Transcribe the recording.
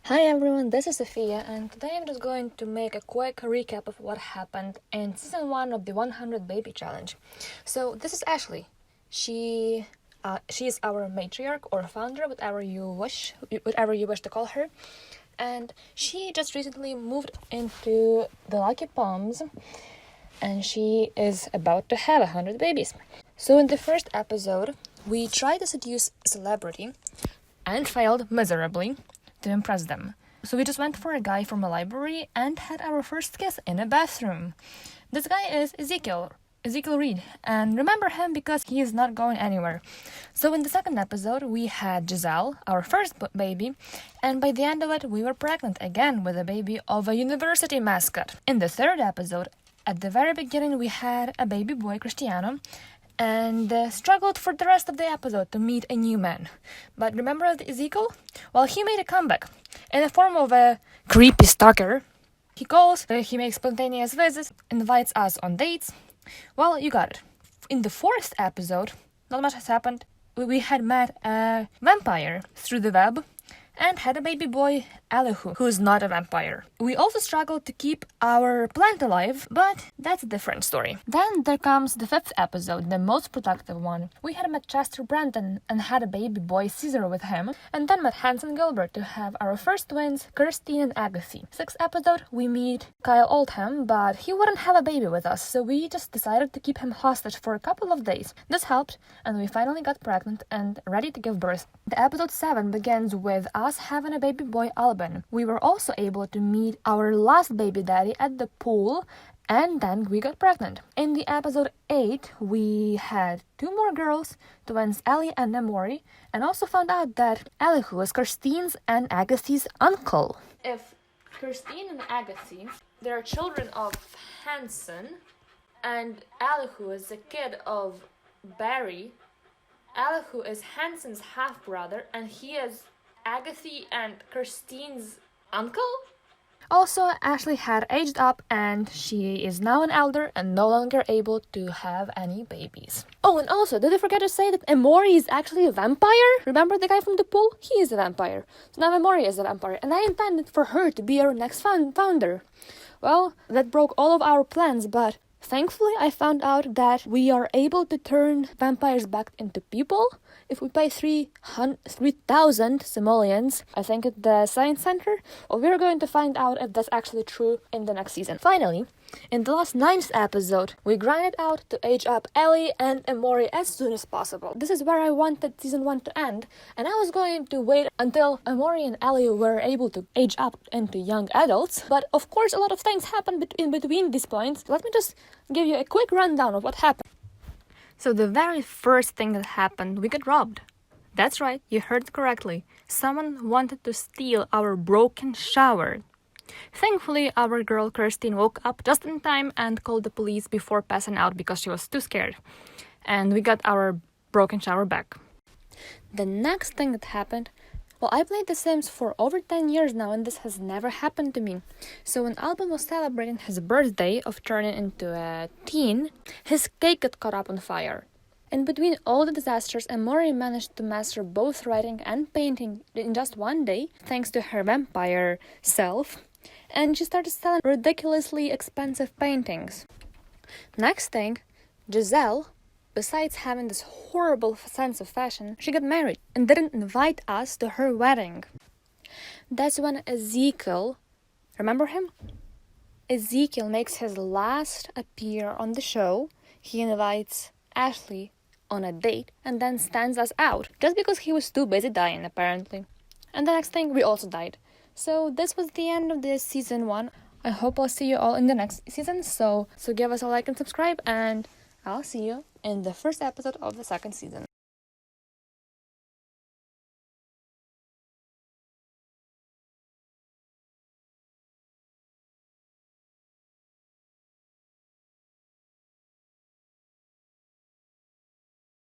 Hi everyone, this is Sophia, and today I'm just going to make a quick recap of what happened in season 1 of the 100 Baby Challenge. So this is Ashley. She is our matriarch or founder, whatever you wish to call her, and she just recently moved into the Lucky Palms, and she is about to have 100 babies. So in the first episode, we tried to seduce a celebrity and failed miserably to impress them. So we just went for a guy from a library and had our first kiss in a bathroom. This guy is Ezekiel Reed, and remember him because he is not going anywhere. So in the second episode, we had Giselle, our first baby, and by the end of it, we were pregnant again with a baby of a university mascot. In the third episode, at the very beginning, we had a baby boy, Cristiano, and struggled for the rest of the episode to meet a new man. But remember Ezekiel? Well, he made a comeback in the form of a creepy stalker. He calls, he makes spontaneous visits, invites us on dates. Well, you got it. In the fourth episode, not much has happened. We had met a vampire through the web and had a baby boy, Elihu, who is not a vampire. We also struggled to keep our plant alive, but that's a different story. Then there comes the fifth episode, the most productive one. We had met Chester Brandon and had a baby boy, Caesar, with him, and then met Hanson Gilbert to have our first twins, Kirstine and Agassi. Sixth episode, we meet Kyle Oldham, but he wouldn't have a baby with us, so we just decided to keep him hostage for a couple of days. This helped, and we finally got pregnant and ready to give birth. The episode 7 begins with us having a baby boy, Alban. We were also able to meet our last baby daddy at the pool, and then we got pregnant. In the episode 8, we had 2 more girls, twins Ellie and Amori, and also found out that Elihu is Kirstine's and Agassi's uncle. If Kirstine and Agassi, they are children of Hanson, and Elihu is the kid of Barry, Elihu is Hanson's half-brother, and he is Agassi and Kirstine's uncle? Also, Ashley had aged up and she is now an elder and no longer able to have any babies. Oh, and also, did I forget to say that Amori is actually a vampire? Remember the guy from the pool? He is a vampire. So now Amori is a vampire, and I intended for her to be our next founder. Well, that broke all of our plans, but thankfully, I found out that we are able to turn vampires back into people if we pay 3,000 simoleons, I think, at the Science Center. Well, we're going to find out if that's actually true in the next season. Finally, in the last 9th episode, we grinded out to age up Ellie and Amori as soon as possible. This is where I wanted season 1 to end, and I was going to wait until Amori and Ellie were able to age up into young adults. But of course, a lot of things happened in between these points. Let me just give you a quick rundown of what happened. So the very first thing that happened, we got robbed. That's right, you heard correctly. Someone wanted to steal our broken shower. Thankfully, our girl Kirstine woke up just in time and called the police before passing out because she was too scared. And we got our broken shower back. The next thing that happened, well, I played The Sims for over 10 years now, and this has never happened to me. So when Alban was celebrating his birthday of turning into a teen, his cake got caught up on fire. In between all the disasters, Amori managed to master both writing and painting in just one day, thanks to her vampire self, and she started selling ridiculously expensive paintings. Next thing, Giselle, besides having this horrible sense of fashion, she got married and didn't invite us to her wedding. That's when Ezekiel, remember him? Ezekiel makes his last appear on the show. He invites Ashley on a date and then stands us out, just because he was too busy dying, apparently. And the next thing, we also died. So this was the end of this season 1. I hope I'll see you all in the next season, so give us a like and subscribe, and I'll see you in the first episode of the second season.